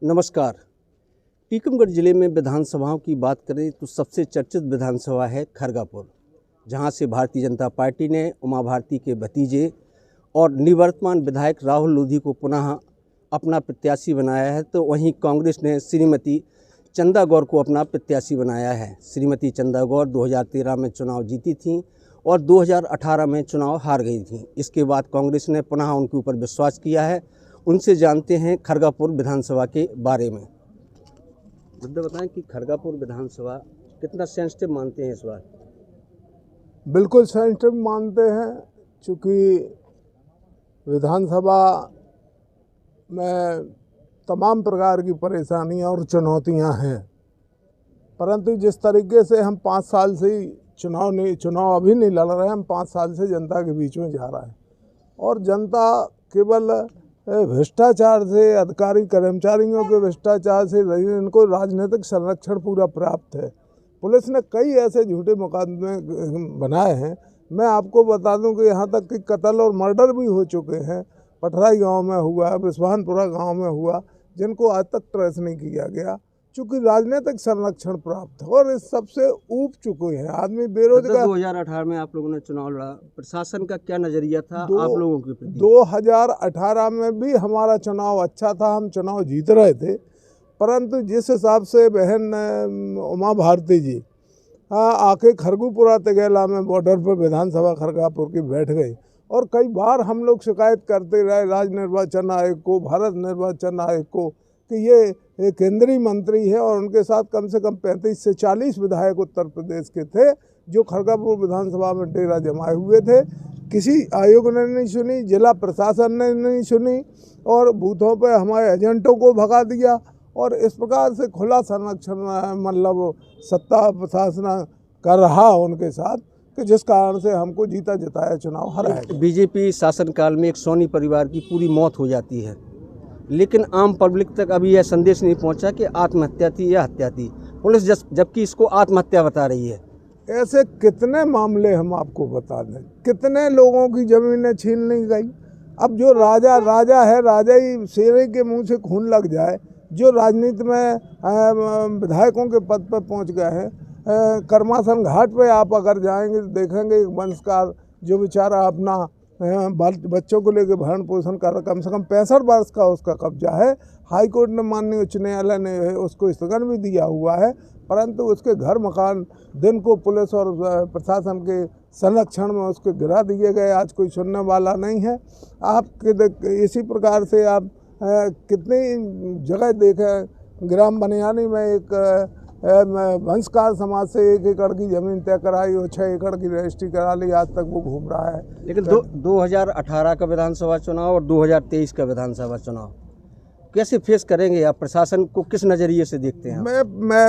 नमस्कार। टीकमगढ़ जिले में विधानसभाओं की बात करें तो सबसे चर्चित विधानसभा है खरगापुर, जहां से भारतीय जनता पार्टी ने उमा भारती के भतीजे और निवर्तमान विधायक राहुल लोधी को पुनः अपना प्रत्याशी बनाया है, तो वहीं कांग्रेस ने श्रीमती चंदा गौर को अपना प्रत्याशी बनाया है। श्रीमती चंदा गौर 2013 में चुनाव जीती थीं और 2018 में चुनाव हार गई थीं। इसके बाद कांग्रेस ने पुनः उनके ऊपर विश्वास किया है। उनसे जानते हैं खरगापुर विधानसभा के बारे में। मुद्दा बताएं कि खरगापुर विधानसभा कितना सेंसिटिव मानते हैं इस बार? बिल्कुल सेंसिटिव मानते हैं, चूँकि विधानसभा में तमाम प्रकार की परेशानियां और चुनौतियां हैं, परंतु जिस तरीके से हम 5 साल से चुनाव अभी नहीं लड़ रहे हैं, हम 5 साल से जनता के बीच में जा रहे हैं और जनता केवल भ्रष्टाचार से, अधिकारी कर्मचारियों के भ्रष्टाचार से इनको राजनीतिक संरक्षण पूरा प्राप्त है। पुलिस ने कई ऐसे झूठे मुकदमे बनाए हैं। मैं आपको बता दूं कि यहाँ तक कि कत्ल और मर्डर भी हो चुके हैं। पटराई गांव में हुआ, बिस्वानपुरा गांव में हुआ, जिनको आज तक ट्रेस नहीं किया गया, चूँकि राजनीतिक संरक्षण प्राप्त है और इस सबसे ऊब चुके हैं आदमी। बेरोजगार 2018 में आप लोगों ने चुनाव लड़ा, प्रशासन का क्या नज़रिया था आप लोगों के प्रति? 2018 में भी हमारा चुनाव अच्छा था, हम चुनाव जीत रहे थे, परंतु जिस हिसाब से बहन उमा भारती जी आके खरगूपुरा तिगेला में बॉर्डर पर विधानसभा खरगापुर की बैठ गई और कई बार हम लोग शिकायत करते रहे राज्य निर्वाचन आयोग को, भारत निर्वाचन आयोग को, कि ये केंद्रीय मंत्री है और उनके साथ कम से कम 35 से 40 विधायक उत्तर प्रदेश के थे जो खरगापुर विधानसभा में डेरा जमाए हुए थे। किसी आयोग ने नहीं सुनी, जिला प्रशासन ने नहीं सुनी और बूथों पर हमारे एजेंटों को भगा दिया और इस प्रकार से खुला संरक्षण मतलब सत्ता प्रशासन कर रहा उनके साथ, कि जिस कारण से हमको जीता जिताया चुनाव हराया। बीजेपी शासनकाल में एक सोनी परिवार की पूरी मौत हो जाती है, लेकिन आम पब्लिक तक अभी यह संदेश नहीं पहुंचा कि आत्महत्या थी या हत्या थी। पुलिस जबकि इसको आत्महत्या बता रही है। ऐसे कितने मामले हम आपको बता दें, कितने लोगों की ज़मीनें छीन ली गई। अब जो राजा है, राजा ही शेरे के मुंह से खून लग जाए। जो राजनीति में विधायकों के पद पर पहुंच गए हैं, करमासन घाट पे आप अगर जाएंगे तो देखेंगे एक वंशकार जो बेचारा अपना बच्चों को लेकर भरण पोषण कर, कम से कम 65 वर्ष का उसका कब्जा है। हाई कोर्ट ने, माननीय उच्च न्यायालय ने उसको स्थगन भी दिया हुआ है, परंतु उसके घर मकान दिन को पुलिस और प्रशासन के संरक्षण में उसके गिरा दिए गए। आज कोई सुनने वाला नहीं है। आप इसी प्रकार से आप कितनी जगह देखें। ग्राम बनियानी में एक वंशकार समाज से 1 एकड़ की ज़मीन तय कराई और 6 एकड़ की रजिस्ट्री करा ली, आज तक वो घूम रहा है। लेकिन 2018 का विधानसभा चुनाव और 2023 का विधानसभा चुनाव कैसे फेस करेंगे आप? प्रशासन को किस नज़रिए से देखते हैं?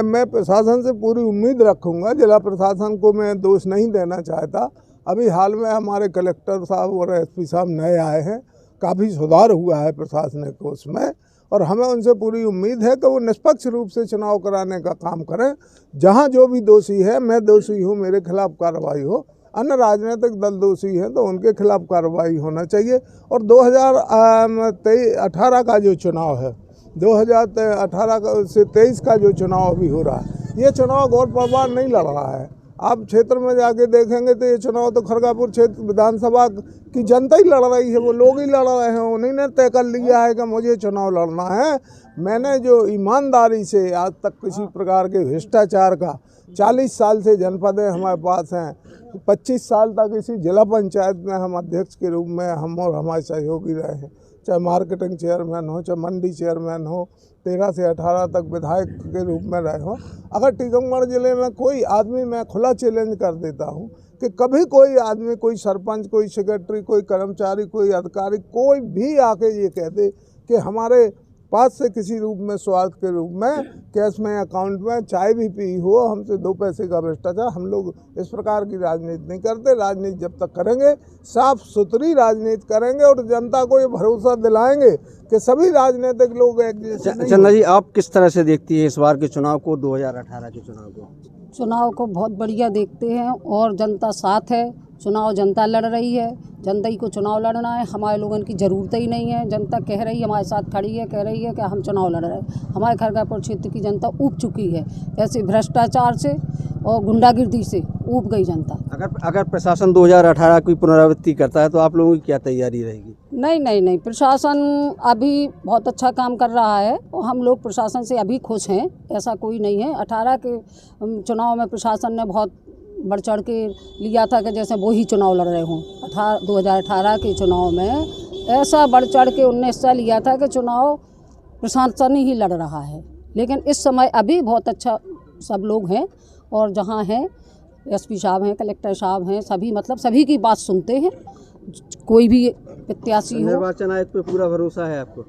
मैं प्रशासन से पूरी उम्मीद रखूँगा। जिला प्रशासन को मैं दोष नहीं देना चाहता। अभी हाल में हमारे कलेक्टर साहब और एसपी साहब नए आए हैं, काफ़ी सुधार हुआ है प्रशासनिक उसमें और हमें उनसे पूरी उम्मीद है कि वो निष्पक्ष रूप से चुनाव कराने का काम करें। जहां जो भी दोषी है, मैं दोषी हूं, मेरे खिलाफ कार्रवाई हो। अन्य राजनीतिक दल दोषी हैं तो उनके खिलाफ कार्रवाई होना चाहिए। और 2018 का जो चुनाव है, 2018 से 23 का जो चुनाव अभी हो रहा है, ये चुनाव गौर परिवार नहीं लड़ रहा है। आप क्षेत्र में जाके देखेंगे तो ये चुनाव तो खरगापुर क्षेत्र विधानसभा की जनता ही लड़ रही है, वो लोग ही लड़ रहे हैं। उन्हीं ने तय कर लिया है कि मुझे चुनाव लड़ना है। मैंने जो ईमानदारी से आज तक किसी प्रकार के भ्रष्टाचार का 40 साल से जनपदें हमारे पास हैं, 25 साल तक इसी जिला पंचायत में हम अध्यक्ष के रूप में हम और हमारे सहयोगी रहे हैं, चाहे मार्केटिंग चेयरमैन हो, चाहे मंडी चेयरमैन हो, 13 से 18 तक विधायक के रूप में रहे हो। अगर टीकमगढ़ जिले में कोई आदमी, मैं खुला चैलेंज कर देता हूं कि कभी कोई आदमी, कोई सरपंच, कोई सेक्रेटरी, कोई कर्मचारी, कोई अधिकारी, कोई भी आके ये कह दे कि हमारे पास से किसी रूप में, स्वार्थ के रूप में, कैश में, अकाउंट में चाय भी पी हो, हमसे 2 पैसे का भ्रष्टाचार, हम लोग इस प्रकार की राजनीति नहीं करते। राजनीति जब तक करेंगे, साफ सुथरी राजनीति करेंगे और जनता को ये भरोसा दिलाएंगे कि सभी राजनीतिक लोग एक जैसे। चंदा जी, आप किस तरह से देखती है इस बार के चुनाव को, 2018 के चुनाव को? चुनाव को बहुत बढ़िया देखते हैं और जनता साथ है। चुनाव जनता लड़ रही है, जनता ही को चुनाव लड़ना है, हमारे लोगों की ज़रूरत ही नहीं है। जनता कह रही है, हमारे साथ खड़ी है, कह रही है कि हम चुनाव लड़ रहे हैं। हमारे खरगापुर क्षेत्र की जनता ऊब चुकी है, ऐसे भ्रष्टाचार से और गुंडागिर्दी से ऊब गई जनता। अगर प्रशासन 2018 की पुनरावृत्ति करता है तो आप लोगों की क्या तैयारी रहेगी? नहीं, प्रशासन अभी बहुत अच्छा काम कर रहा है और हम लोग प्रशासन से अभी खुश हैं, ऐसा कोई नहीं है। 18 के चुनाव में प्रशासन ने बहुत बढ़ चढ़ के लिया था कि जैसे वो ही चुनाव लड़ रहे हों। 2018 के चुनाव में ऐसा बढ़ चढ़ के 19 से लिया था कि चुनाव प्रशासन ही लड़ रहा है। लेकिन इस समय अभी बहुत अच्छा सब लोग हैं और जहाँ हैं एसपी साहब हैं, कलेक्टर साहब हैं, सभी मतलब सभी की बात सुनते हैं। कोई भी प्रत्याशी हो। निर्वाचन आयोग पे पूरा भरोसा है आपको?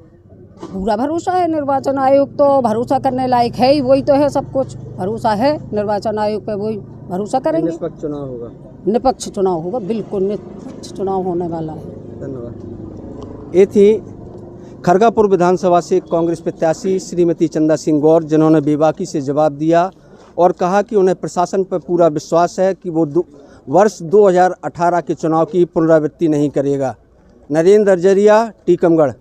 पूरा भरोसा है। निर्वाचन आयोग तो भरोसा करने लायक है ही, वही तो है सब कुछ। भरोसा है निर्वाचन आयोग पे, वही भरोसा करेंगे। निष्पक्ष चुनाव होगा? निष्पक्ष चुनाव होगा, बिल्कुल निष्पक्ष चुनाव होने वाला है। धन्यवाद। ये थी खरगापुर विधानसभा से कांग्रेस प्रत्याशी श्रीमती चंदा सिंह गौर, जिन्होंने बेबाकी से जवाब दिया और कहा कि उन्हें प्रशासन पर पूरा विश्वास है कि वो वर्ष 2018 के चुनाव की पुनरावृत्ति नहीं करेगा। नरेंद्र जरिया, टीकमगढ़।